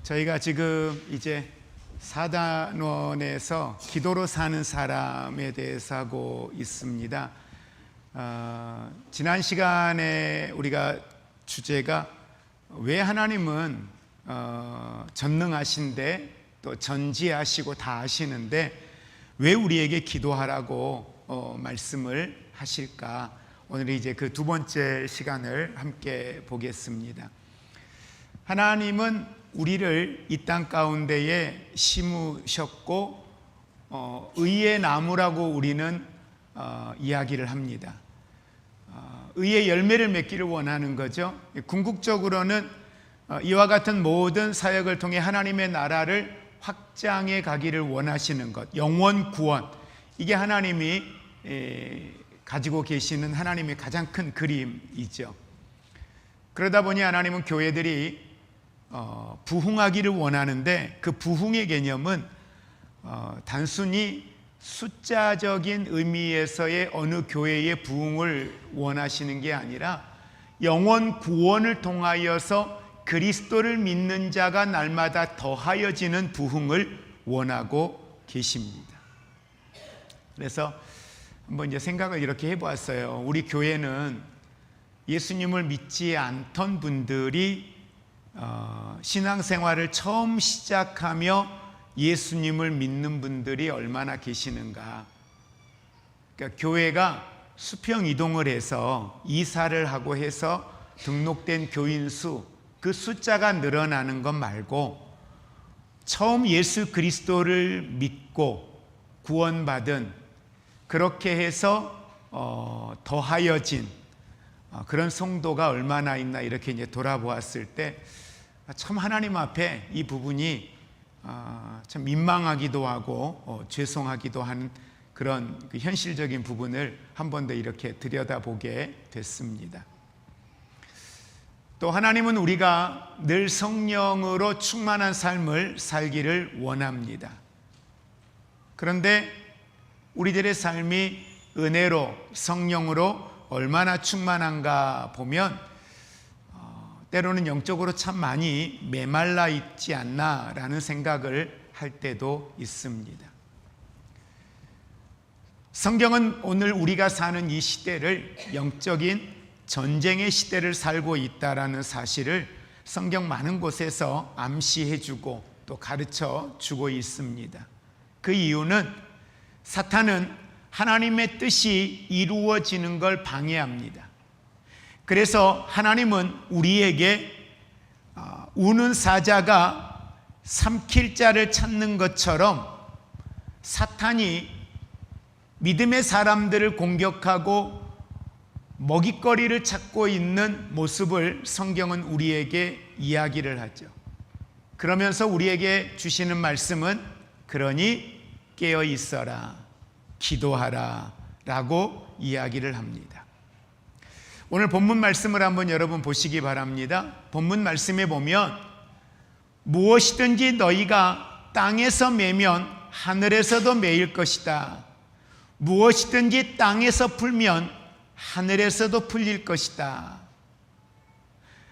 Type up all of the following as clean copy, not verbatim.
저희가 지금 이제 사단원에서 기도로 사는 사람에 대해서 하고 있습니다. 지난 시간에 우리가 주제가 왜 하나님은 전능하신데 또 전지하시고 다 아시는데 왜 우리에게 기도하라고 말씀을 하실까? 오늘 이제 그 두 번째 시간을 함께 보겠습니다. 하나님은 우리를 이 땅 가운데에 심으셨고 의의 나무라고 우리는 이야기를 합니다. 의의 열매를 맺기를 원하는 거죠. 궁극적으로는 이와 같은 모든 사역을 통해 하나님의 나라를 확장해 가기를 원하시는 것, 영원 구원, 이게 하나님이 가지고 계시는 하나님의 가장 큰 그림이죠. 그러다 보니 하나님은 교회들이 부흥하기를 원하는데 그 부흥의 개념은 단순히 숫자적인 의미에서의 어느 교회의 부흥을 원하시는 게 아니라 영원 구원을 통하여서 그리스도를 믿는 자가 날마다 더하여지는 부흥을 원하고 계십니다. 그래서 한번 이제 생각을 이렇게 해보았어요. 우리 교회는 예수님을 믿지 않던 분들이 신앙생활을 처음 시작하며 예수님을 믿는 분들이 얼마나 계시는가. 그러니까 교회가 수평 이동을 해서 이사를 하고 해서 등록된 교인 수, 그 숫자가 늘어나는 것 말고 처음 예수 그리스도를 믿고 구원받은, 그렇게 해서 더하여진 그런 성도가 얼마나 있나 이렇게 이제 돌아보았을 때 참 하나님 앞에 이 부분이 참 민망하기도 하고 죄송하기도 하는 그런 그 현실적인 부분을 한 번 더 이렇게 들여다보게 됐습니다. 또 하나님은 우리가 늘 성령으로 충만한 삶을 살기를 원합니다. 그런데 우리들의 삶이 은혜로 성령으로 얼마나 충만한가 보면 때로는 영적으로 참 많이 메말라 있지 않나라는 생각을 할 때도 있습니다. 성경은 오늘 우리가 사는 이 시대를 영적인 전쟁의 시대를 살고 있다라는 사실을 성경 많은 곳에서 암시해주고 또 가르쳐주고 있습니다. 그 이유는 사탄은 하나님의 뜻이 이루어지는 걸 방해합니다. 그래서 하나님은 우리에게 우는 사자가 삼킬 자를 찾는 것처럼 사탄이 믿음의 사람들을 공격하고 먹잇거리를 찾고 있는 모습을 성경은 우리에게 이야기를 하죠. 그러면서 우리에게 주시는 말씀은 그러니 깨어 있어라, 기도하라 라고 이야기를 합니다. 오늘 본문 말씀을 한번 여러분 보시기 바랍니다. 본문 말씀에 보면 무엇이든지 너희가 땅에서 매면 하늘에서도 매일 것이다. 무엇이든지 땅에서 풀면 하늘에서도 풀릴 것이다.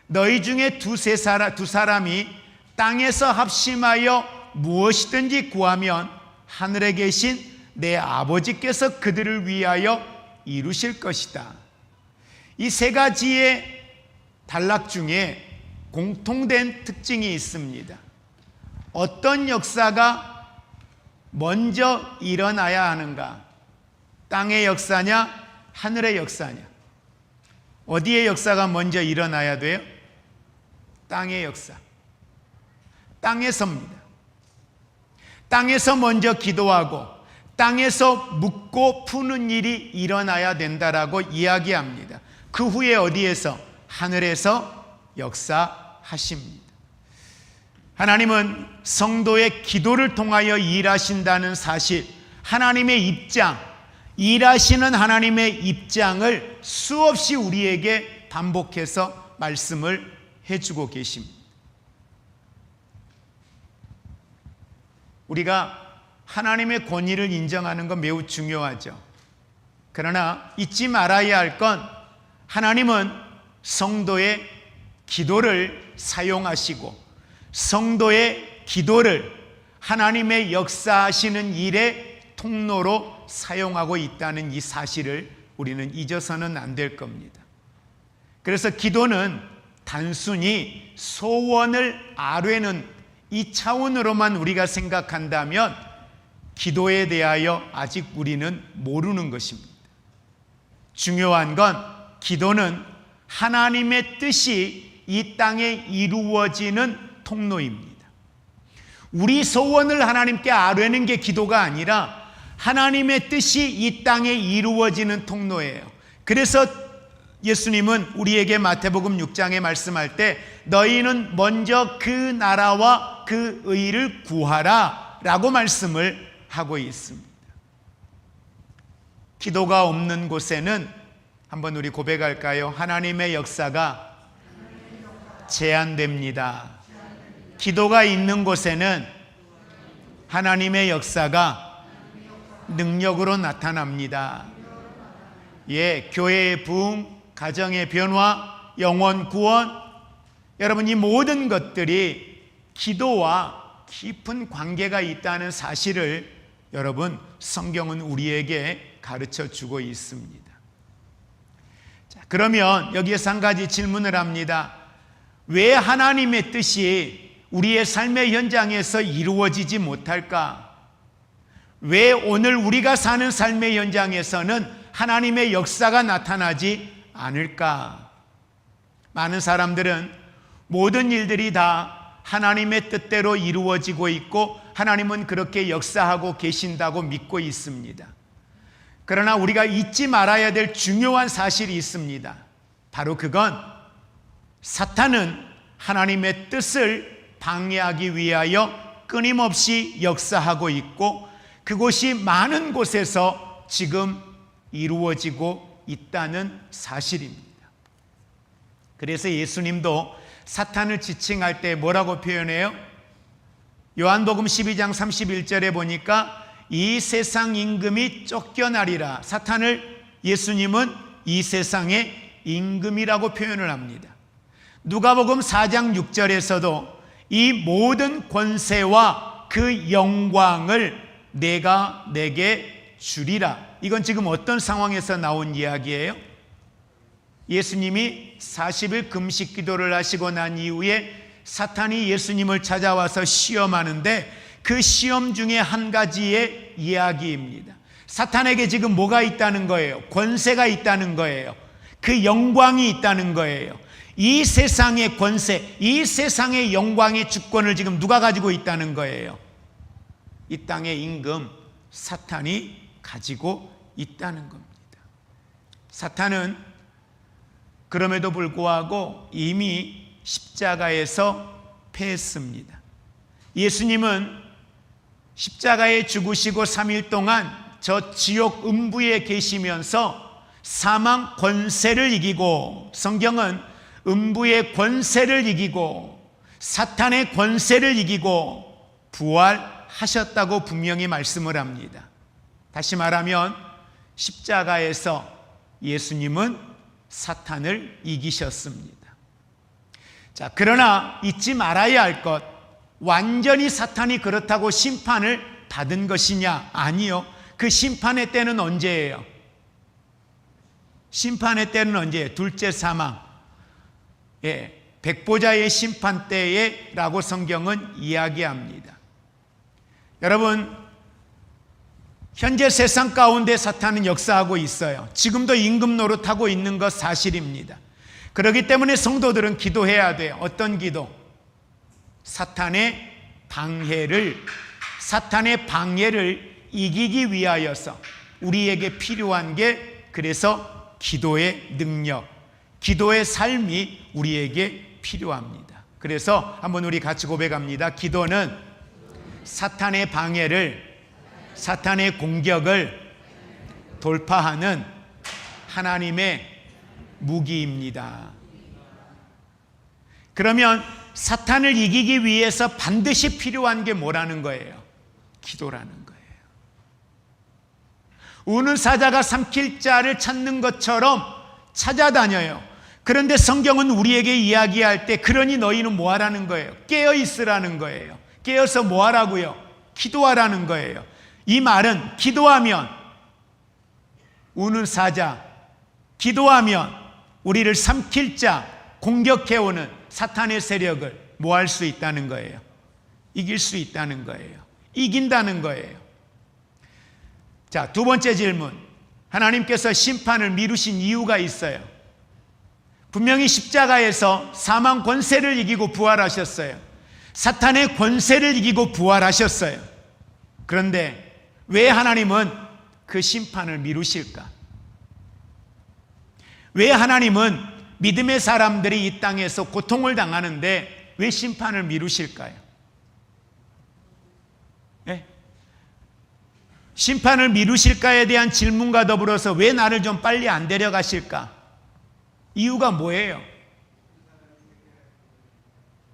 너희 중에 두 사람이 땅에서 합심하여 무엇이든지 구하면 하늘에 계신 내 아버지께서 그들을 위하여 이루실 것이다. 이 세 가지의 단락 중에 공통된 특징이 있습니다. 어떤 역사가 먼저 일어나야 하는가? 땅의 역사냐? 하늘의 역사냐? 어디의 역사가 먼저 일어나야 돼요? 땅의 역사. 땅에서입니다. 땅에서 먼저 기도하고 땅에서 묻고 푸는 일이 일어나야 된다라고 이야기합니다. 그 후에 어디에서? 하늘에서 역사하십니다. 하나님은 성도의 기도를 통하여 일하신다는 사실, 하나님의 입장, 일하시는 하나님의 입장을 수없이 우리에게 반복해서 말씀을 해주고 계십니다. 우리가 하나님의 권위를 인정하는 건 매우 중요하죠. 그러나 잊지 말아야 할 건 하나님은 성도의 기도를 사용하시고 성도의 기도를 하나님의 역사하시는 일의 통로로 사용하고 있다는 이 사실을 우리는 잊어서는 안 될 겁니다. 그래서 기도는 단순히 소원을 아뢰는 이 차원으로만 우리가 생각한다면 기도에 대하여 아직 우리는 모르는 것입니다. 중요한 건 기도는 하나님의 뜻이 이 땅에 이루어지는 통로입니다. 우리 소원을 하나님께 아뢰는 게 기도가 아니라 하나님의 뜻이 이 땅에 이루어지는 통로예요. 그래서 예수님은 우리에게 마태복음 6장에 말씀할 때 너희는 먼저 그 나라와 그 의를 구하라 라고 말씀을 하고 있습니다. 기도가 없는 곳에는 한번 우리 고백할까요? 하나님의 역사가 제한됩니다. 기도가 있는 곳에는 하나님의 역사가 능력으로 나타납니다. 교회의 부흥, 가정의 변화, 영혼 구원, 여러분 이 모든 것들이 기도와 깊은 관계가 있다는 사실을 여러분 성경은 우리에게 가르쳐 주고 있습니다. 자, 그러면 여기에서 한 가지 질문을 합니다. 왜 하나님의 뜻이 우리의 삶의 현장에서 이루어지지 못할까? 왜 오늘 우리가 사는 삶의 현장에서는 하나님의 역사가 나타나지 않을까? 많은 사람들은 모든 일들이 다 하나님의 뜻대로 이루어지고 있고 하나님은 그렇게 역사하고 계신다고 믿고 있습니다. 그러나 우리가 잊지 말아야 될 중요한 사실이 있습니다. 바로 그건 사탄은 하나님의 뜻을 방해하기 위하여 끊임없이 역사하고 있고 그곳이 많은 곳에서 지금 이루어지고 있다는 사실입니다. 그래서 예수님도 사탄을 지칭할 때 뭐라고 표현해요? 요한복음 12장 31절에 보니까 이 세상 임금이 쫓겨나리라. 사탄을 예수님은 이 세상의 임금이라고 표현을 합니다. 누가복음 4장 6절에서도 이 모든 권세와 그 영광을 내가 내게 주리라. 이건 지금 어떤 상황에서 나온 이야기예요? 예수님이 40일 금식 기도를 하시고 난 이후에 사탄이 예수님을 찾아와서 시험하는데 그 시험 중에 한 가지의 이야기입니다. 사탄에게 지금 뭐가 있다는 거예요? 권세가 있다는 거예요. 그 영광이 있다는 거예요. 이 세상의 권세, 이 세상의 영광의 주권을 지금 누가 가지고 있다는 거예요? 이 땅의 임금 사탄이 가지고 있다는 겁니다. 사탄은 그럼에도 불구하고 이미 십자가에서 패했습니다. 예수님은 십자가에 죽으시고 3일 동안 저 지옥 음부에 계시면서 사망 권세를 이기고, 성경은 음부의 권세를 이기고 사탄의 권세를 이기고 부활하셨다고 분명히 말씀을 합니다. 다시 말하면 십자가에서 예수님은 사탄을 이기셨습니다. 자, 그러나 잊지 말아야 할 것, 완전히 사탄이 그렇다고 심판을 받은 것이냐? 아니요. 그 심판의 때는 언제예요? 심판의 때는 언제예요? 둘째 사망, 백보자의 심판 때에 라고 성경은 이야기합니다. 여러분, 현재 세상 가운데 사탄은 역사하고 있어요. 지금도 임금 노릇하고 있는 것 사실입니다. 그렇기 때문에 성도들은 기도해야 돼요. 어떤 기도? 사탄의 방해를 이기기 위하여서 우리에게 필요한 게, 그래서 기도의 능력, 기도의 삶이 우리에게 필요합니다. 그래서 한번 우리 같이 고백합니다. 기도는 사탄의 방해를, 사탄의 공격을 돌파하는 하나님의 무기입니다. 그러면 사탄을 이기기 위해서 반드시 필요한 게 뭐라는 거예요? 기도라는 거예요. 우는 사자가 삼킬 자를 찾는 것처럼 찾아다녀요. 그런데 성경은 우리에게 이야기할 때 그러니 너희는 뭐 하라는 거예요? 깨어 있으라는 거예요. 깨어서 뭐 하라고요? 기도하라는 거예요. 이 말은 기도하면 우는 사자, 기도하면 우리를 삼킬 자, 공격해오는 사탄의 세력을 뭐 할 수 있다는 거예요? 이길 수 있다는 거예요. 이긴다는 거예요. 자, 두 번째 질문. 하나님께서 심판을 미루신 이유가 있어요. 분명히 십자가에서 사망 권세를 이기고 부활하셨어요. 사탄의 권세를 이기고 부활하셨어요. 그런데 왜 하나님은 그 심판을 미루실까? 왜 하나님은 믿음의 사람들이 이 땅에서 고통을 당하는데 왜 심판을 미루실까요? 네? 심판을 미루실까에 대한 질문과 더불어서 왜 나를 좀 빨리 안 데려가실까? 이유가 뭐예요?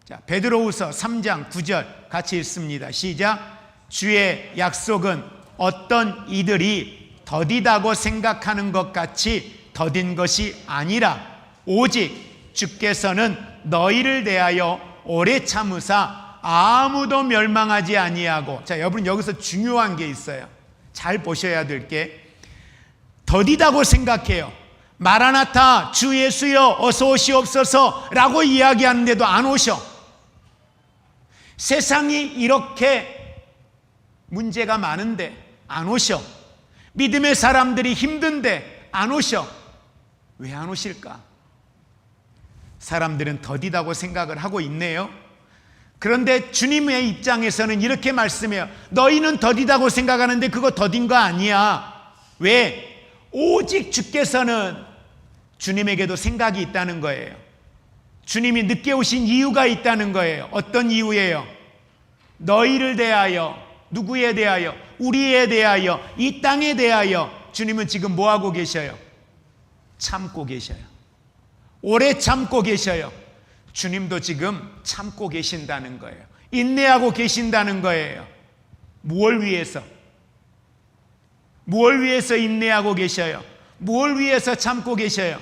자, 베드로후서 3장 9절 같이 읽습니다. 시작. 주의 약속은 어떤 이들이 더디다고 생각하는 것 같이 더딘 것이 아니라 오직 주께서는 너희를 대하여 오래 참으사 아무도 멸망하지 아니하고. 자, 여러분 여기서 중요한 게 있어요. 잘 보셔야 될 게, 더디다고 생각해요. 마라나타 주 예수여 어서 오시옵소서 라고 이야기하는데도 안 오셔. 세상이 이렇게 문제가 많은데 안 오셔. 믿음의 사람들이 힘든데 안 오셔. 왜 안 오실까? 사람들은 더디다고 생각을 하고 있네요. 그런데 주님의 입장에서는 이렇게 말씀해요. 너희는 더디다고 생각하는데 그거 더딘 거 아니야. 왜? 오직 주께서는, 주님에게도 생각이 있다는 거예요. 주님이 늦게 오신 이유가 있다는 거예요. 어떤 이유예요? 너희를 대하여. 누구에 대하여? 우리에 대하여, 이 땅에 대하여 주님은 지금 뭐 하고 계셔요? 참고 계셔요. 오래 참고 계셔요. 주님도 지금 참고 계신다는 거예요. 인내하고 계신다는 거예요. 무엇을 위해서? 무엇을 위해서 인내하고 계셔요? 무엇을 위해서 참고 계셔요?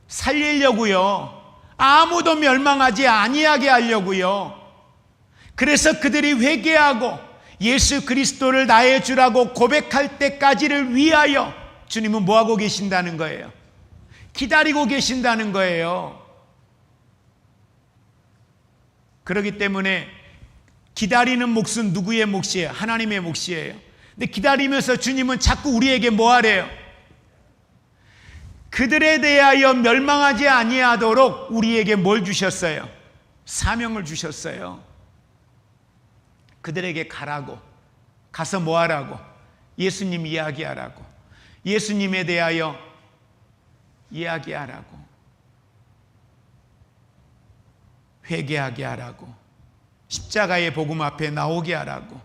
살리려고요. 아무도 멸망하지 아니하게 하려고요. 그래서 그들이 회개하고 예수 그리스도를 나의 주라고 고백할 때까지를 위하여 주님은 뭐하고 계신다는 거예요? 기다리고 계신다는 거예요. 그렇기 때문에 기다리는 몫은 누구의 몫이에요? 하나님의 몫이에요. 근데 기다리면서 주님은 자꾸 우리에게 뭐 하래요? 그들에 대하여 멸망하지 아니하도록 우리에게 뭘 주셨어요? 사명을 주셨어요. 그들에게 가라고. 가서 뭐 하라고? 예수님 이야기하라고. 예수님에 대하여 이야기하라고. 회개하게 하라고. 십자가의 복음 앞에 나오게 하라고.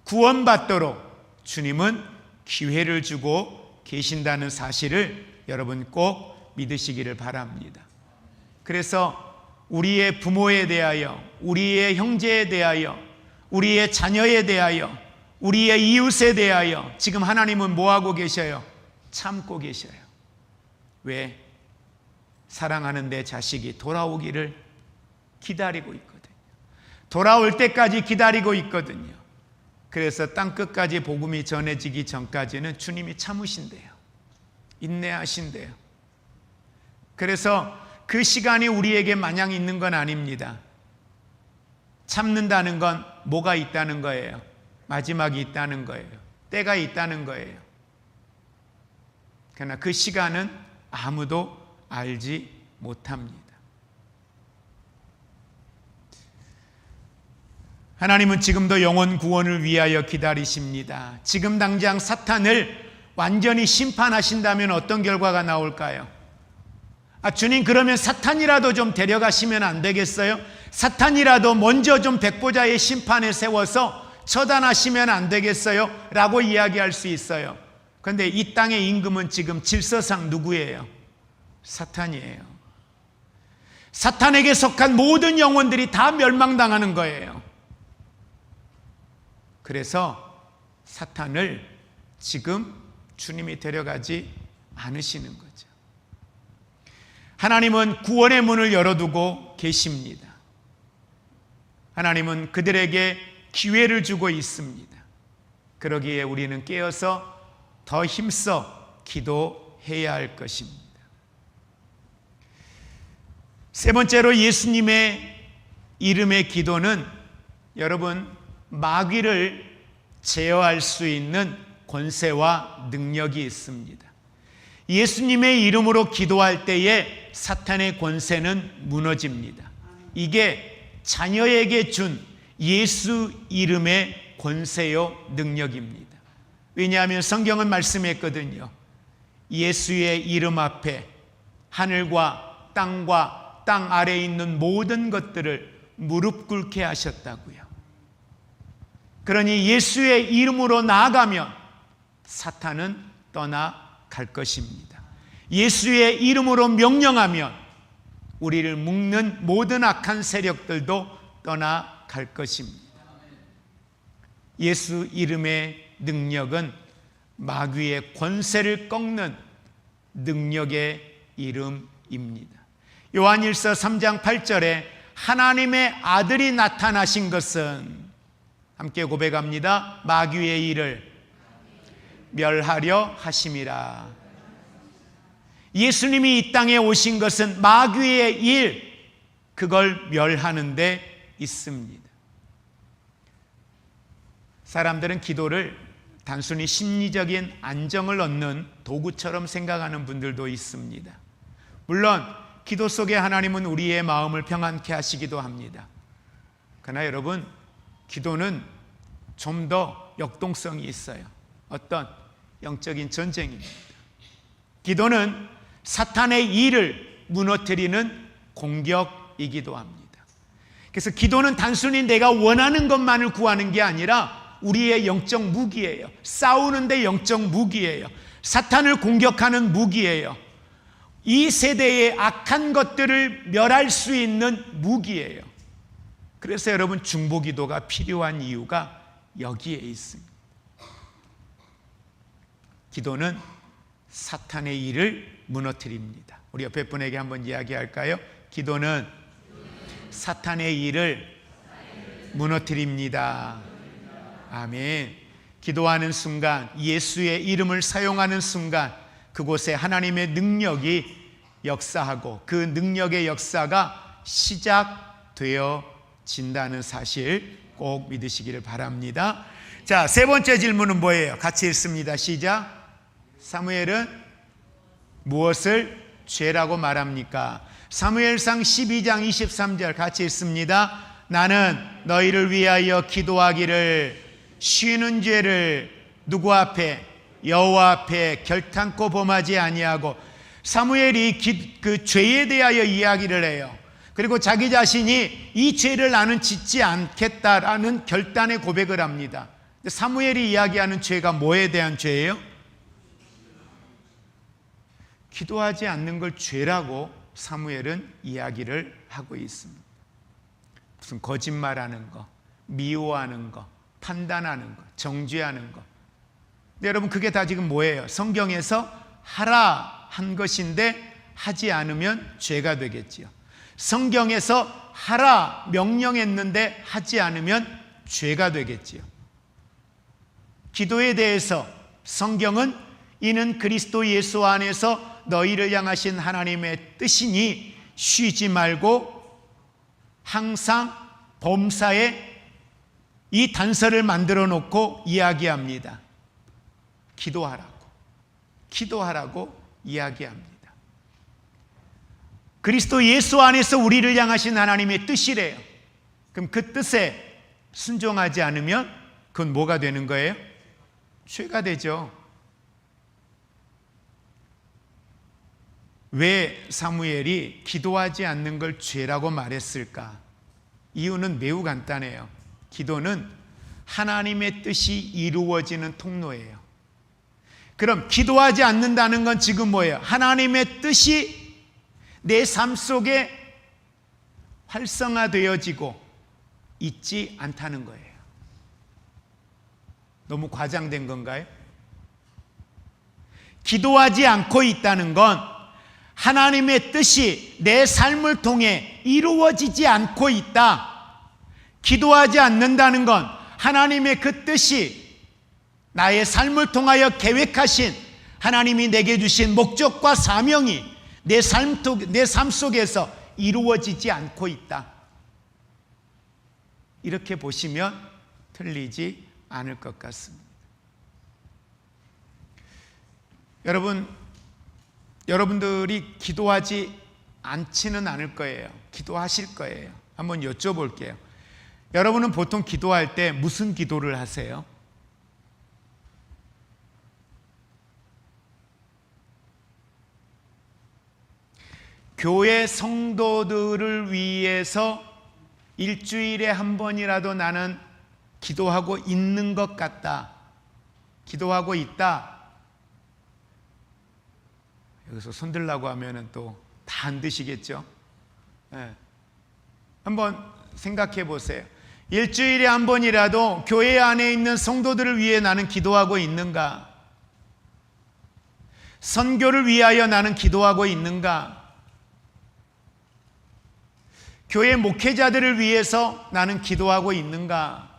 구원받도록 주님은 기회를 주고 계신다는 사실을 여러분 꼭 믿으시기를 바랍니다. 그래서 우리의 부모에 대하여, 우리의 형제에 대하여, 우리의 자녀에 대하여, 우리의 이웃에 대하여 지금 하나님은 뭐하고 계셔요? 참고 계셔요. 왜? 사랑하는 내 자식이 돌아오기를 기다리고 있거든요. 돌아올 때까지 기다리고 있거든요. 그래서 땅끝까지 복음이 전해지기 전까지는 주님이 참으신대요. 인내하신대요. 그래서 그 시간이 우리에게 마냥 있는 건 아닙니다. 참는다는 건 뭐가 있다는 거예요? 마지막이 있다는 거예요. 때가 있다는 거예요. 그러나 그 시간은 아무도 알지 못합니다. 하나님은 지금도 영혼 구원을 위하여 기다리십니다. 지금 당장 사탄을 완전히 심판하신다면 어떤 결과가 나올까요? 주님, 그러면 사탄이라도 좀 데려가시면 안 되겠어요? 사탄이라도 먼저 좀 백보자의 심판에 세워서 처단하시면 안 되겠어요? 라고 이야기할 수 있어요. 그런데 이 땅의 임금은 지금 질서상 누구예요? 사탄이에요. 사탄에게 속한 모든 영혼들이 다 멸망당하는 거예요. 그래서 사탄을 지금 주님이 데려가지 않으시는 거죠. 하나님은 구원의 문을 열어두고 계십니다. 하나님은 그들에게 기회를 주고 있습니다. 그러기에 우리는 깨어서 더 힘써 기도해야 할 것입니다. 세 번째로 예수님의 이름의 기도는 여러분 마귀를 제어할 수 있는 권세와 능력이 있습니다. 예수님의 이름으로 기도할 때에 사탄의 권세는 무너집니다. 이게 자녀에게 준 예수 이름의 권세요 능력입니다. 왜냐하면 성경은 말씀했거든요. 예수의 이름 앞에 하늘과 땅과 땅 아래에 있는 모든 것들을 무릎 꿇게 하셨다고요. 그러니 예수의 이름으로 나아가면 사탄은 떠나갈 것입니다. 예수의 이름으로 명령하면 우리를 묶는 모든 악한 세력들도 떠나갈 것입니다. 예수 이름의 능력은 마귀의 권세를 꺾는 능력의 이름입니다. 요한일서 3장 8절에 하나님의 아들이 나타나신 것은, 함께 고백합니다. 마귀의 일을 멸하려 하심이라. 예수님이 이 땅에 오신 것은 마귀의 일, 그걸 멸하는 데 있습니다. 사람들은 기도를 단순히 심리적인 안정을 얻는 도구처럼 생각하는 분들도 있습니다. 물론 기도 속에 하나님은 우리의 마음을 평안케 하시기도 합니다. 그러나 여러분, 기도는 좀 더 역동성이 있어요. 어떤 영적인 전쟁입니다. 기도는 사탄의 일을 무너뜨리는 공격이기도 합니다. 그래서 기도는 단순히 내가 원하는 것만을 구하는 게 아니라 우리의 영적 무기예요. 싸우는데 영적 무기예요. 사탄을 공격하는 무기예요. 이 세대의 악한 것들을 멸할 수 있는 무기예요. 그래서 여러분, 중보기도가 필요한 이유가 여기에 있습니다. 기도는 사탄의 일을 무너뜨립니다. 우리 옆에 분에게 한번 이야기할까요? 기도는 사탄의 일을 무너뜨립니다. 아멘. 기도하는 순간, 예수의 이름을 사용하는 순간 그곳에 하나님의 능력이 역사하고 그 능력의 역사가 시작되어진다는 사실 꼭 믿으시기를 바랍니다. 자, 세 번째 질문은 뭐예요? 같이 읽습니다. 시작. 사무엘은 무엇을 죄라고 말합니까? 사무엘상 12장 23절 같이 읽습니다. 나는 너희를 위하여 기도하기를 쉬는 죄를 누구 앞에? 여호와 앞에 결탄코 범하지 아니하고. 사무엘이 그 죄에 대하여 이야기를 해요. 그리고 자기 자신이 이 죄를 나는 짓지 않겠다라는 결단의 고백을 합니다. 사무엘이 이야기하는 죄가 뭐에 대한 죄예요? 기도하지 않는 걸 죄라고 사무엘은 이야기를 하고 있습니다. 무슨 거짓말하는 거, 미워하는 거, 판단하는 거, 정죄하는 거. 근데 여러분, 그게 다 지금 뭐예요? 성경에서 하라 한 것인데 하지 않으면 죄가 되겠지요. 성경에서 하라 명령했는데 하지 않으면 죄가 되겠지요. 기도에 대해서 성경은 이는 그리스도 예수 안에서 너희를 향하신 하나님의 뜻이니 쉬지 말고 항상 범사에 이 단서를 만들어 놓고 이야기합니다. 기도하라고 이야기합니다. 그리스도 예수 안에서 우리를 향하신 하나님의 뜻이래요. 그럼 그 뜻에 순종하지 않으면 그건 뭐가 되는 거예요? 죄가 되죠. 왜 사무엘이 기도하지 않는 걸 죄라고 말했을까? 이유는 매우 간단해요. 기도는 하나님의 뜻이 이루어지는 통로예요. 그럼 기도하지 않는다는 건 지금 뭐예요? 하나님의 뜻이 내 삶 속에 활성화되어지고 있지 않다는 거예요. 너무 과장된 건가요? 기도하지 않고 있다는 건 하나님의 뜻이 내 삶을 통해 이루어지지 않고 있다. 기도하지 않는다는 건 하나님의 그 뜻이 나의 삶을 통하여 계획하신 하나님이 내게 주신 목적과 사명이 내 삶 속에서 이루어지지 않고 있다. 이렇게 보시면 틀리지 않을 것 같습니다. 여러분들이 기도하지 않지는 않을 거예요. 기도하실 거예요. 한번 여쭤볼게요. 여러분은 보통 기도할 때 무슨 기도를 하세요? 교회 성도들을 위해서 일주일에 한 번이라도 나는 기도하고 있는 것 같다. 기도하고 있다. 여기서 손들라고 하면은 또 다 안 드시겠죠? 네. 한번 생각해 보세요. 일주일에 한 번이라도 교회 안에 있는 성도들을 위해 나는 기도하고 있는가? 선교를 위하여 나는 기도하고 있는가? 교회 목회자들을 위해서 나는 기도하고 있는가?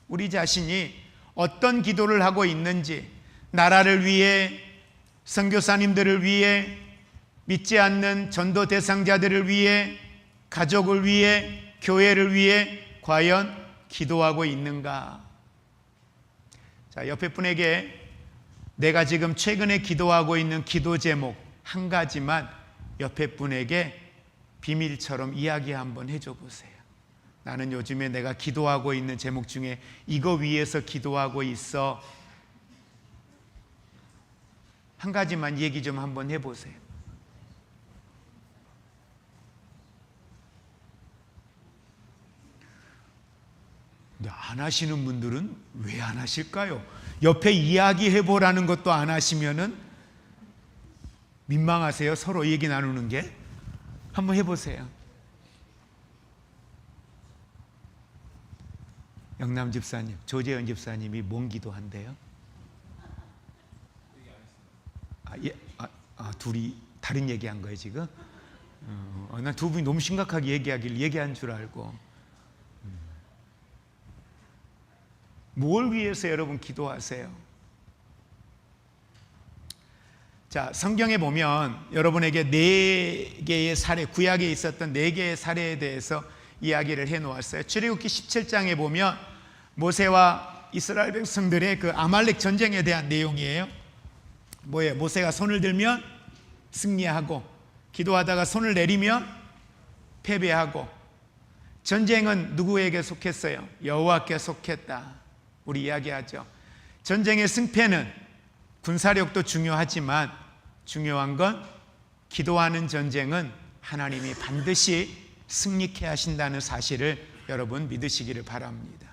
우리 자신이 어떤 기도를 하고 있는지, 나라를 위해, 선교사님들을 위해, 믿지 않는 전도 대상자들을 위해, 가족을 위해, 교회를 위해 과연 기도하고 있는가? 자, 옆에 분에게 내가 지금 최근에 기도하고 있는 기도 제목 한 가지만 옆에 분에게 비밀처럼 이야기 한번 해줘 보세요. 나는 요즘에 내가 기도하고 있는 제목 중에 이거 위해서 기도하고 있어. 한 가지만 얘기 좀 한번 해보세요. 근데 안 하시는 분들은 왜 안 하실까요? 옆에 이야기해 보라는 것도 안 하시면은 민망하세요? 서로 얘기 나누는 게? 한번 해보세요. 영남 집사님, 조재현 집사님이 뭔 기도한대요? 둘이 다른 얘기한 거예요 지금? 난 두 분이 너무 심각하게 얘기하길 얘기한 줄 알고. 뭘 위해서 여러분 기도하세요? 자, 성경에 보면 여러분에게 4개의 사례, 구약에 있었던 4개의 사례에 대해서 이야기를 해 놓았어요. 출애굽기 17장에 보면 모세와 이스라엘 백성들의 그 아말렉 전쟁에 대한 내용이에요. 뭐예요? 모세가 손을 들면 승리하고, 기도하다가 손을 내리면 패배하고. 전쟁은 누구에게 속했어요? 여호와께 속했다. 우리 이야기하죠. 전쟁의 승패는 군사력도 중요하지만 중요한 건 기도하는 전쟁은 하나님이 반드시 승리케 하신다는 사실을 여러분 믿으시기를 바랍니다.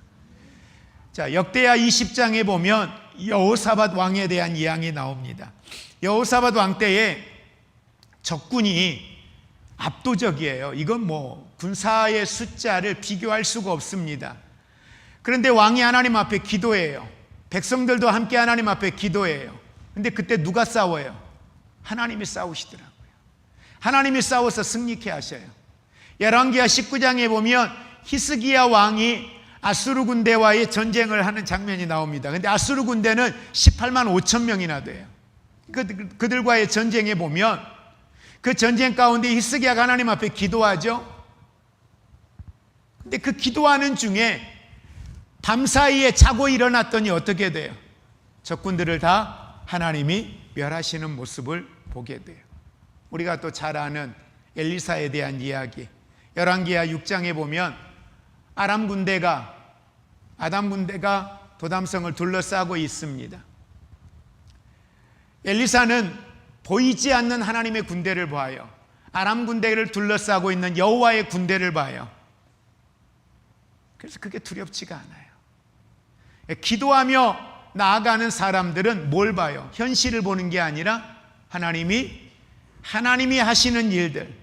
자, 역대하 20장에 보면 여호사밧 왕에 대한 이야기 나옵니다. 여호사밧 왕 때에 적군이 압도적이에요. 이건 뭐 군사의 숫자를 비교할 수가 없습니다. 그런데 왕이 하나님 앞에 기도해요. 백성들도 함께 하나님 앞에 기도해요. 근데 그때 누가 싸워요? 하나님이 싸우시더라고요. 하나님이 싸워서 승리케 하셔요. 열왕기하 19장에 보면 히스기야 왕이 아수르 군대와의 전쟁을 하는 장면이 나옵니다. 근데 아수르 군대는 18만 5천 명이나 돼요. 그들과의 전쟁에 보면 그 전쟁 가운데 히스기야가 하나님 앞에 기도하죠. 근데 그 기도하는 중에 밤사이에 자고 일어났더니 어떻게 돼요? 적군들을 다 하나님이 멸하시는 모습을 보게 돼요. 우리가 또 잘 아는 엘리사에 대한 이야기, 열왕기하 6장에 보면 아담 군대가 도담성을 둘러싸고 있습니다. 엘리사는 보이지 않는 하나님의 군대를 봐요. 아람 군대를 둘러싸고 있는 여호와의 군대를 봐요. 그래서 그게 두렵지가 않아요. 기도하며 나아가는 사람들은 뭘 봐요? 현실을 보는 게 아니라 하나님이 하시는 일들,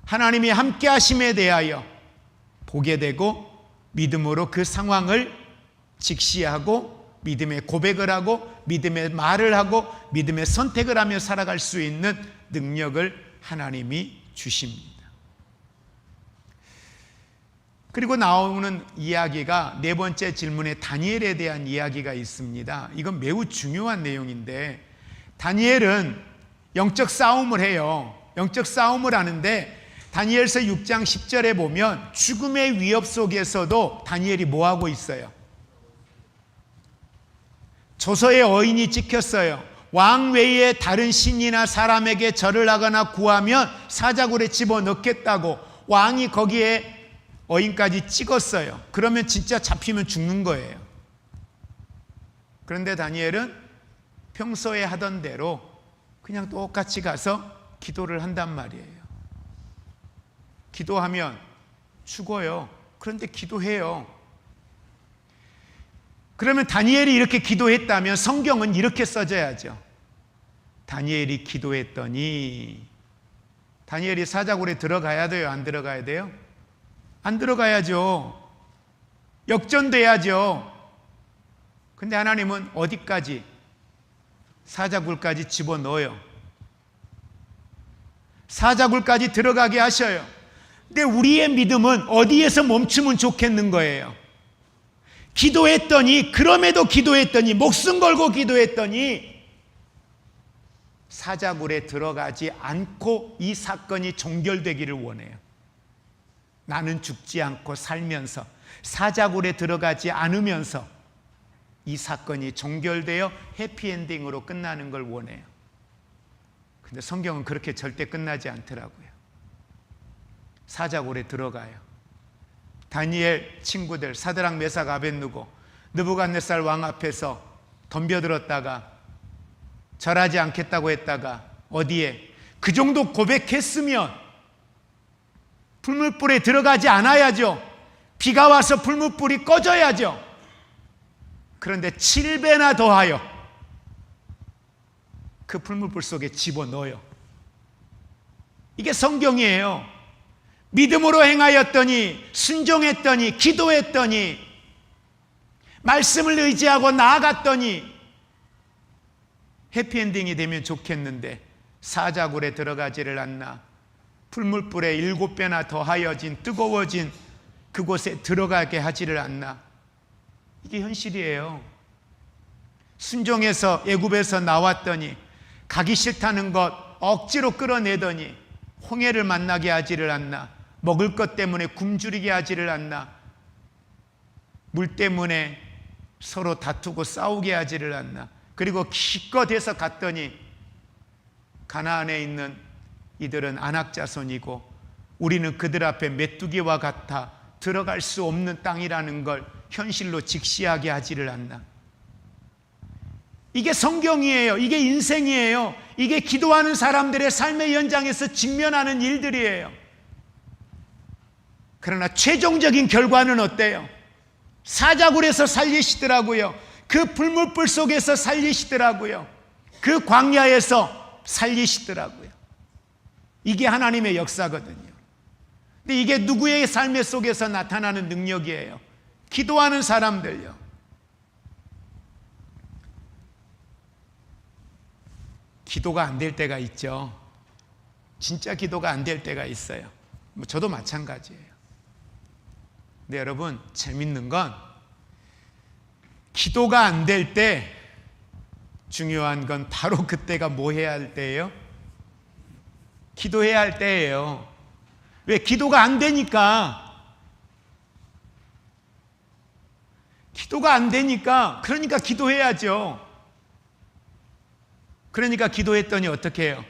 하나님이 함께 하심에 대하여 보게 되고 믿음으로 그 상황을 직시하고 믿음의 고백을 하고 믿음의 말을 하고 믿음의 선택을 하며 살아갈 수 있는 능력을 하나님이 주십니다. 그리고 나오는 이야기가 네 번째 질문에 다니엘에 대한 이야기가 있습니다. 이건 매우 중요한 내용인데, 다니엘은 영적 싸움을 해요. 영적 싸움을 하는데 다니엘서 6장 10절에 보면 죽음의 위협 속에서도 다니엘이 뭐하고 있어요? 조서의 어인이 찍혔어요. 왕 외에 다른 신이나 사람에게 절을 하거나 구하면 사자굴에 집어넣겠다고 왕이 거기에 어인까지 찍었어요. 그러면 진짜 잡히면 죽는 거예요. 그런데 다니엘은 평소에 하던 대로 그냥 똑같이 가서 기도를 한단 말이에요. 기도하면 죽어요. 그런데 기도해요. 그러면 다니엘이 이렇게 기도했다면 성경은 이렇게 써져야죠. 다니엘이 기도했더니, 다니엘이 사자굴에 들어가야 돼요? 안 들어가야 돼요? 안 들어가야죠. 역전돼야죠. 근데 하나님은 어디까지? 사자굴까지 집어넣어요. 사자굴까지 들어가게 하셔요. 근데 우리의 믿음은 어디에서 멈추면 좋겠는 거예요. 기도했더니, 그럼에도 기도했더니, 목숨 걸고 기도했더니 사자굴에 들어가지 않고 이 사건이 종결되기를 원해요. 나는 죽지 않고 살면서 사자굴에 들어가지 않으면서 이 사건이 종결되어 해피엔딩으로 끝나는 걸 원해요. 근데 성경은 그렇게 절대 끝나지 않더라고요. 사자굴에 들어가요. 다니엘 친구들 사드락 메삭 아벳느고 느부갓네살 왕 앞에서 덤벼들었다가 절하지 않겠다고 했다가 어디에 그 정도 고백했으면 불문불에 들어가지 않아야죠. 비가 와서 불문불이 꺼져야죠. 그런데 7배나 더하여 그 불문불 속에 집어넣어요. 이게 성경이에요. 믿음으로 행하였더니, 순종했더니, 기도했더니, 말씀을 의지하고 나아갔더니 해피엔딩이 되면 좋겠는데 사자굴에 들어가지를 않나, 불물불에 7배나 더하여진 뜨거워진 그곳에 들어가게 하지를 않나. 이게 현실이에요. 순종해서 애굽에서 나왔더니 가기 싫다는 것 억지로 끌어내더니 홍해를 만나게 하지를 않나, 먹을 것 때문에 굶주리게 하지를 않나, 물 때문에 서로 다투고 싸우게 하지를 않나. 그리고 기껏 해서 갔더니 가나안에 있는 이들은 안악자손이고 우리는 그들 앞에 메뚜기와 같아 들어갈 수 없는 땅이라는 걸 현실로 직시하게 하지를 않나. 이게 성경이에요. 이게 인생이에요. 이게 기도하는 사람들의 삶의 현장에서 직면하는 일들이에요. 그러나 최종적인 결과는 어때요? 사자굴에서 살리시더라고요. 그 불물불 속에서 살리시더라고요. 그 광야에서 살리시더라고요. 이게 하나님의 역사거든요. 근데 이게 누구의 삶의 속에서 나타나는 능력이에요? 기도하는 사람들요. 기도가 안 될 때가 있죠. 진짜 기도가 안 될 때가 있어요. 저도 마찬가지예요. 근데 여러분, 재밌는 건 기도가 안 될 때 중요한 건 바로 그때가 뭐 해야 할 때예요? 기도해야 할 때예요. 왜? 기도가 안 되니까. 기도가 안 되니까. 그러니까 기도해야죠. 그러니까 기도했더니 어떻게 해요?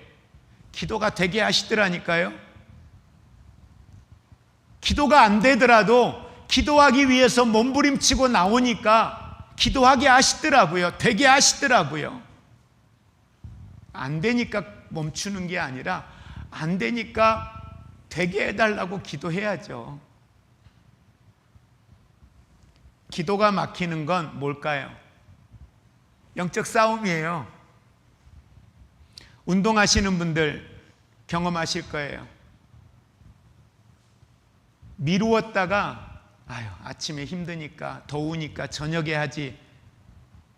기도가 되게 하시더라니까요. 기도가 안 되더라도 기도하기 위해서 몸부림치고 나오니까 기도하게 하시더라고요. 되게 하시더라고요. 안 되니까 멈추는 게 아니라 안 되니까 되게 해달라고 기도해야죠. 기도가 막히는 건 뭘까요? 영적 싸움이에요. 운동하시는 분들 경험하실 거예요. 미루었다가 아침에 힘드니까 더우니까 저녁에 하지.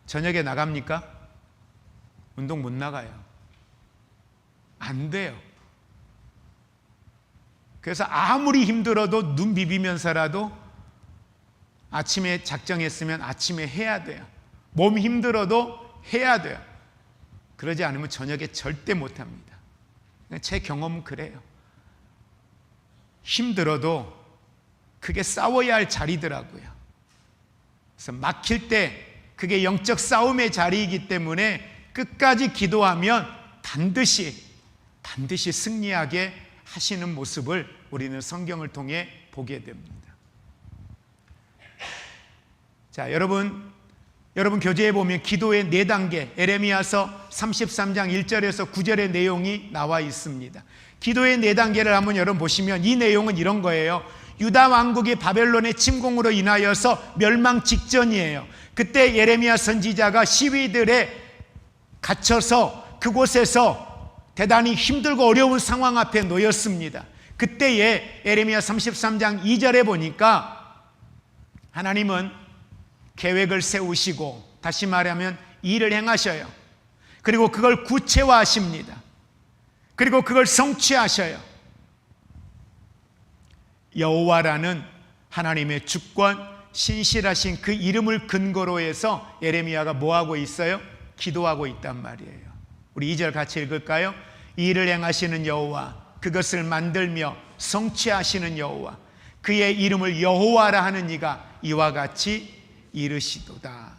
저녁에 나갑니까? 운동 못 나가요. 안 돼요. 그래서 아무리 힘들어도 눈 비비면서라도 아침에 작정했으면 아침에 해야 돼요. 몸 힘들어도 해야 돼요. 그러지 않으면 저녁에 절대 못합니다. 제 경험은 그래요. 힘들어도 그게 싸워야 할 자리더라고요. 그래서 막힐 때 그게 영적 싸움의 자리이기 때문에 끝까지 기도하면 반드시 승리하게 하시는 모습을 우리는 성경을 통해 보게 됩니다. 자, 여러분 교재에 보면 기도의 4단계, 에레미야서 33장 1절에서 9절의 내용이 나와 있습니다. 기도의 4단계를 한번 여러분 보시면 이 내용은 이런 거예요. 유다 왕국이 바벨론의 침공으로 인하여서 멸망 직전이에요. 그때 예레미야 선지자가 시위들에 갇혀서 그곳에서 대단히 힘들고 어려운 상황 앞에 놓였습니다. 그때에 예레미야 33장 2절에 보니까 하나님은 계획을 세우시고, 다시 말하면 일을 행하셔요. 그리고 그걸 구체화하십니다. 그리고 그걸 성취하셔요. 여호와라는 하나님의 주권, 신실하신 그 이름을 근거로 해서 예레미야가 뭐하고 있어요? 기도하고 있단 말이에요. 우리 2절 같이 읽을까요? 일을 행하시는 여호와, 그것을 만들며 성취하시는 여호와, 그의 이름을 여호와라 하는 이가 이와 같이 이르시도다.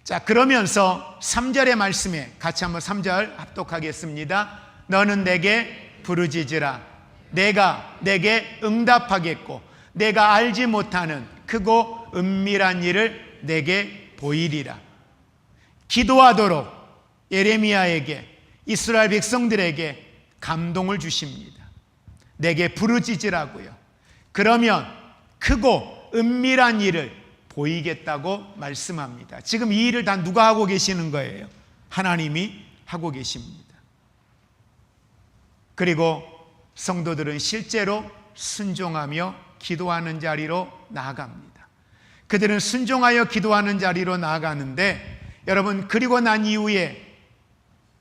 자, 그러면서 3절의 말씀에 같이 한번 3절 합독하겠습니다. 너는 내게 부르짖으라. 내가 내게 응답하겠고 내가 알지 못하는 크고 은밀한 일을 내게 보이리라. 기도하도록 예레미야에게, 이스라엘 백성들에게 감동을 주십니다. 내게 부르짖으라고요. 그러면 크고 은밀한 일을 보이겠다고 말씀합니다. 지금 이 일을 다 누가 하고 계시는 거예요? 하나님이 하고 계십니다. 그리고 성도들은 실제로 순종하며 기도하는 자리로 나아갑니다. 그들은 순종하여 기도하는 자리로 나아가는데, 여러분, 그리고 난 이후에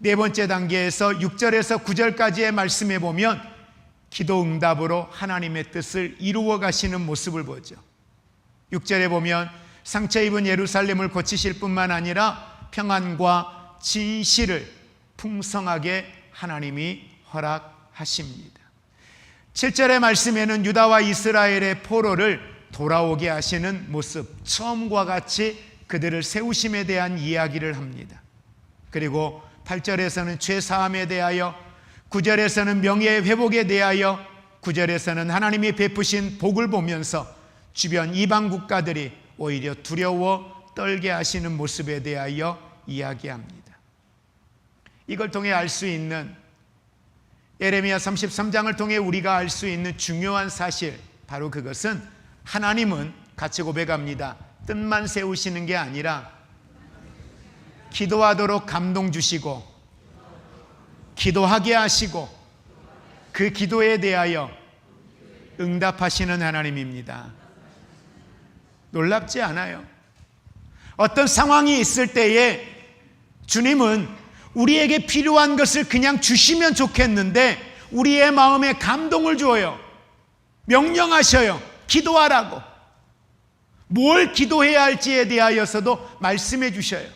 4번째 단계에서 6절에서 9절까지의 말씀에 보면 기도 응답으로 하나님의 뜻을 이루어 가시는 모습을 보죠. 6절에 보면 상처 입은 예루살렘을 고치실 뿐만 아니라 평안과 진실을 풍성하게 하나님이 허락하십니다. 7절의 말씀에는 유다와 이스라엘의 포로를 돌아오게 하시는 모습, 처음과 같이 그들을 세우심에 대한 이야기를 합니다. 그리고 8절에서는 죄사함에 대하여, 9절에서는 명예의 회복에 대하여, 9절에서는 하나님이 베푸신 복을 보면서 주변 이방 국가들이 오히려 두려워 떨게 하시는 모습에 대하여 이야기합니다. 이걸 통해 알 수 있는, 예레미야 33장을 통해 우리가 알 수 있는 중요한 사실, 바로 그것은 하나님은, 같이 고백합니다, 뜻만 세우시는 게 아니라 기도하도록 감동 주시고 기도하게 하시고 그 기도에 대하여 응답하시는 하나님입니다. 놀랍지 않아요? 어떤 상황이 있을 때에 주님은 우리에게 필요한 것을 그냥 주시면 좋겠는데 우리의 마음에 감동을 줘요. 명령하셔요. 기도하라고. 뭘 기도해야 할지에 대하여서도 말씀해 주셔요.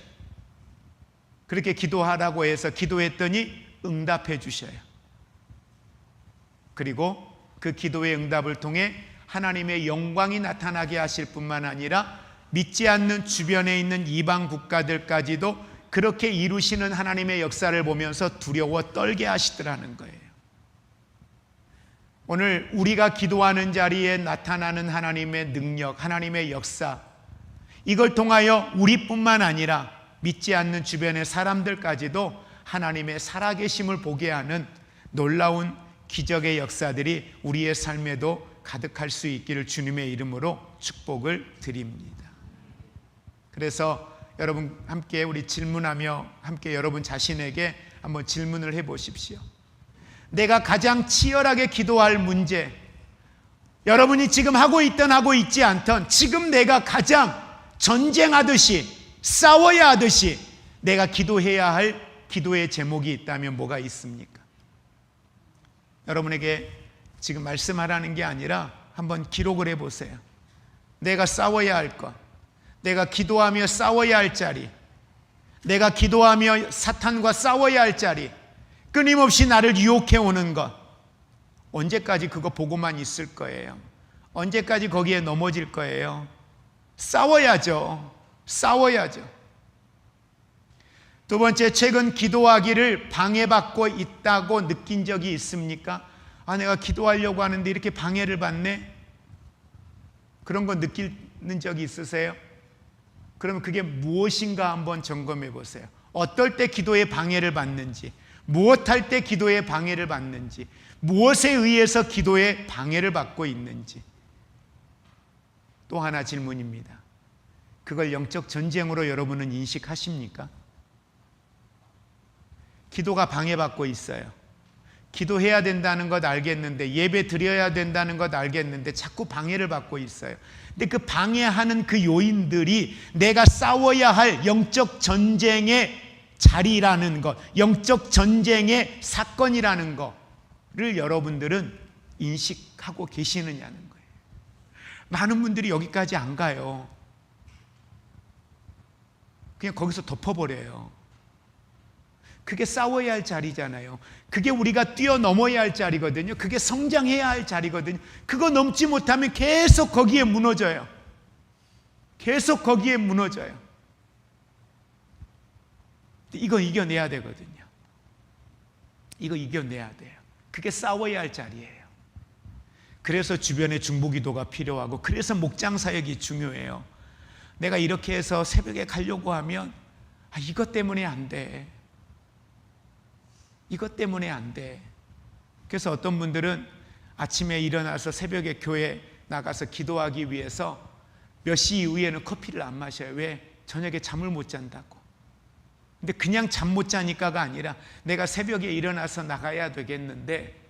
그렇게 기도하라고 해서 기도했더니 응답해 주셔요. 그리고 그 기도의 응답을 통해 하나님의 영광이 나타나게 하실 뿐만 아니라 믿지 않는 주변에 있는 이방 국가들까지도 그렇게 이루시는 하나님의 역사를 보면서 두려워 떨게 하시더라는 거예요. 오늘 우리가 기도하는 자리에 나타나는 하나님의 능력, 하나님의 역사, 이걸 통하여 우리뿐만 아니라 믿지 않는 주변의 사람들까지도 하나님의 살아계심을 보게 하는 놀라운 기적의 역사들이 우리의 삶에도 가득할 수 있기를 주님의 이름으로 축복을 드립니다. 그래서 여러분 함께 우리 질문하며 함께 여러분 자신에게 한번 질문을 해보십시오. 내가 가장 치열하게 기도할 문제, 여러분이 지금 하고 있든 하고 있지 않든 지금 내가 가장 전쟁하듯이 싸워야 하듯이 내가 기도해야 할 기도의 제목이 있다면 뭐가 있습니까? 여러분에게 지금 말씀하라는 게 아니라 한번 기록을 해보세요. 내가 싸워야 할 것, 내가 기도하며 싸워야 할 자리, 내가 기도하며 사탄과 싸워야 할 자리, 끊임없이 나를 유혹해 오는 것, 언제까지 그거 보고만 있을 거예요? 언제까지 거기에 넘어질 거예요? 싸워야죠. 싸워야죠. 두 번째, 최근 기도하기를 방해받고 있다고 느낀 적이 있습니까? 내가 기도하려고 하는데 이렇게 방해를 받네? 그런 거 느끼는 적이 있으세요? 그러면 그게 무엇인가 한번 점검해 보세요. 어떨 때 기도에 방해를 받는지, 무엇할 때 기도에 방해를 받는지, 무엇에 의해서 기도에 방해를 받고 있는지. 또 하나 질문입니다. 그걸 영적 전쟁으로 여러분은 인식하십니까? 기도가 방해받고 있어요. 기도해야 된다는 것 알겠는데, 예배 드려야 된다는 것 알겠는데 자꾸 방해를 받고 있어요. 근데 그 방해하는 그 요인들이 내가 싸워야 할 영적 전쟁의 자리라는 것, 영적 전쟁의 사건이라는 것을 여러분들은 인식하고 계시느냐는 거예요. 많은 분들이 여기까지 안 가요. 그냥 거기서 덮어버려요. 그게 싸워야 할 자리잖아요. 그게 우리가 뛰어넘어야 할 자리거든요. 그게 성장해야 할 자리거든요. 그거 넘지 못하면 계속 거기에 무너져요. 계속 거기에 무너져요. 이거 이겨내야 되거든요. 이거 이겨내야 돼요. 그게 싸워야 할 자리예요. 그래서 주변에 중보기도가 필요하고, 그래서 목장 사역이 중요해요. 내가 이렇게 해서 새벽에 가려고 하면 이것 때문에 안 돼. 이것 때문에 안 돼. 그래서 어떤 분들은 아침에 일어나서 새벽에 교회 나가서 기도하기 위해서 몇 시 이후에는 커피를 안 마셔요. 왜? 저녁에 잠을 못 잔다고. 근데 그냥 잠 못 자니까가 아니라 내가 새벽에 일어나서 나가야 되겠는데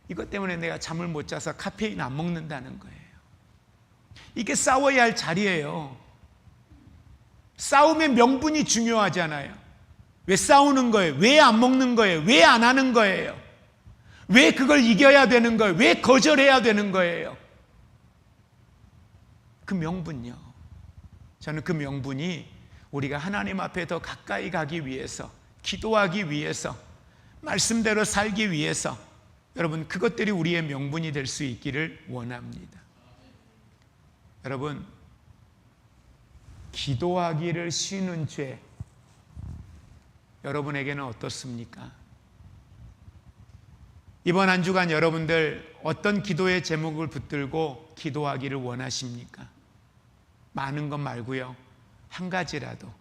이것 때문에 내가 잠을 못 자서 카페인 안 먹는다는 거예요. 이게 싸워야 할 자리예요. 싸움의 명분이 중요하잖아요. 왜 싸우는 거예요? 왜 안 먹는 거예요? 왜 안 하는 거예요? 왜 그걸 이겨야 되는 거예요? 왜 거절해야 되는 거예요? 그 명분요. 저는 그 명분이 우리가 하나님 앞에 더 가까이 가기 위해서, 기도하기 위해서, 말씀대로 살기 위해서, 여러분 그것들이 우리의 명분이 될 수 있기를 원합니다. 여러분, 기도하기를 쉬는 죄, 여러분에게는 어떻습니까? 이번 한 주간 여러분들 어떤 기도의 제목을 붙들고 기도하기를 원하십니까? 많은 것 말고요, 한 가지라도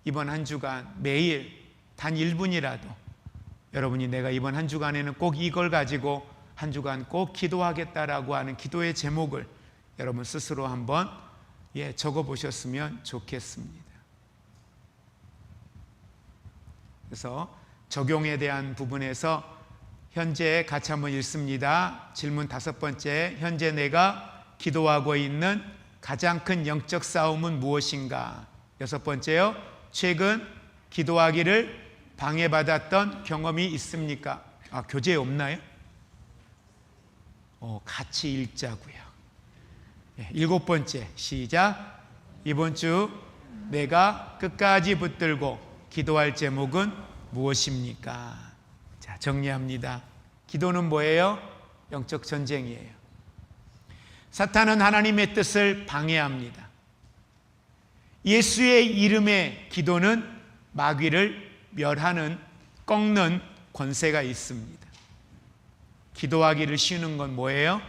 이번 한 주간 매일 단 1분이라도 여러분이 내가 이번 한 주간에는 꼭 이걸 가지고 한 주간 꼭 기도하겠다라고 하는 기도의 제목을 여러분 스스로 한번 적어 보셨으면 좋겠습니다. 그래서 적용에 대한 부분에서 현재 같이 한번 읽습니다. 질문 5번째, 현재 내가 기도하고 있는 가장 큰 영적 싸움은 무엇인가? 6번째요, 최근 기도하기를 방해받았던 경험이 있습니까? 교재 없나요? 같이 읽자고요. 7번째, 시작. 이번 주 내가 끝까지 붙들고 기도할 제목은 무엇입니까? 자, 정리합니다. 기도는 뭐예요? 영적 전쟁이에요. 사탄은 하나님의 뜻을 방해합니다. 예수의 이름의 기도는 마귀를 멸하는, 꺾는 권세가 있습니다. 기도하기를 쉬는 건 뭐예요?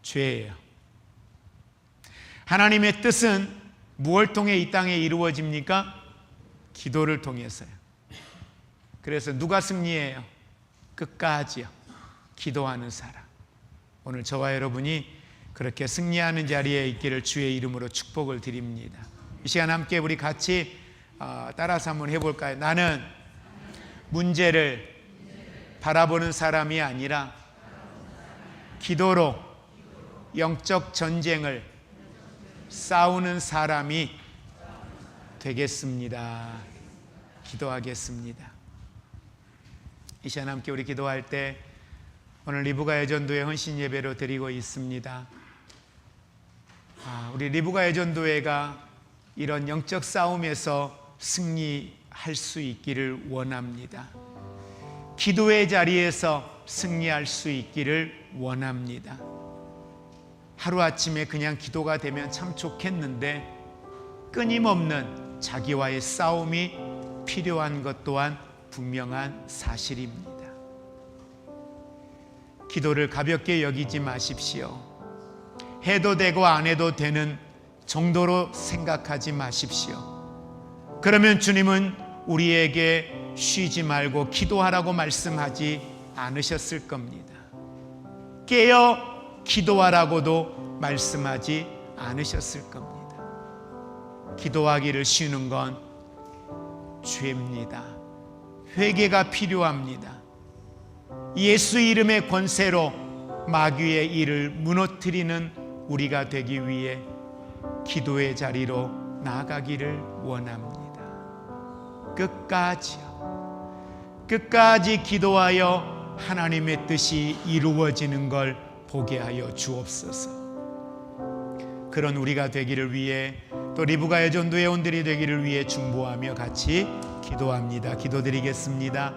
죄예요. 하나님의 뜻은 무엇을 통해 이 땅에 이루어집니까? 기도를 통해서요. 그래서 누가 승리해요? 끝까지요. 기도하는 사람. 오늘 저와 여러분이 그렇게 승리하는 자리에 있기를 주의 이름으로 축복을 드립니다. 이 시간 함께 우리 같이 따라서 한번 해볼까요? 나는 문제를 바라보는 사람이 아니라 기도로 영적 전쟁을 싸우는 사람이 되겠습니다. 기도하겠습니다. 이 시간 함께 우리 기도할 때 오늘 리브가 예전도회 헌신 예배로 드리고 있습니다. 우리 리브가 예전도회가 이런 영적 싸움에서 승리할 수 있기를 원합니다. 기도의 자리에서 승리할 수 있기를 원합니다. 하루아침에 그냥 기도가 되면 참 좋겠는데 끊임없는 자기와의 싸움이 필요한 것 또한 분명한 사실입니다. 기도를 가볍게 여기지 마십시오. 해도 되고 안 해도 되는 정도로 생각하지 마십시오. 그러면 주님은 우리에게 쉬지 말고 기도하라고 말씀하지 않으셨을 겁니다. 깨어 기도하라고도 말씀하지 않으셨을 겁니다. 기도하기를 쉬는 건 죄입니다. 회개가 필요합니다. 예수 이름의 권세로 마귀의 일을 무너뜨리는 우리가 되기 위해 기도의 자리로 나아가기를 원합니다. 끝까지 기도하여 하나님의 뜻이 이루어지는 걸 보게 하여 주옵소서. 그런 우리가 되기를 위해 또 리브가 예전도회 회원들이 되기를 위해 중보하며 같이 기도합니다. 기도드리겠습니다.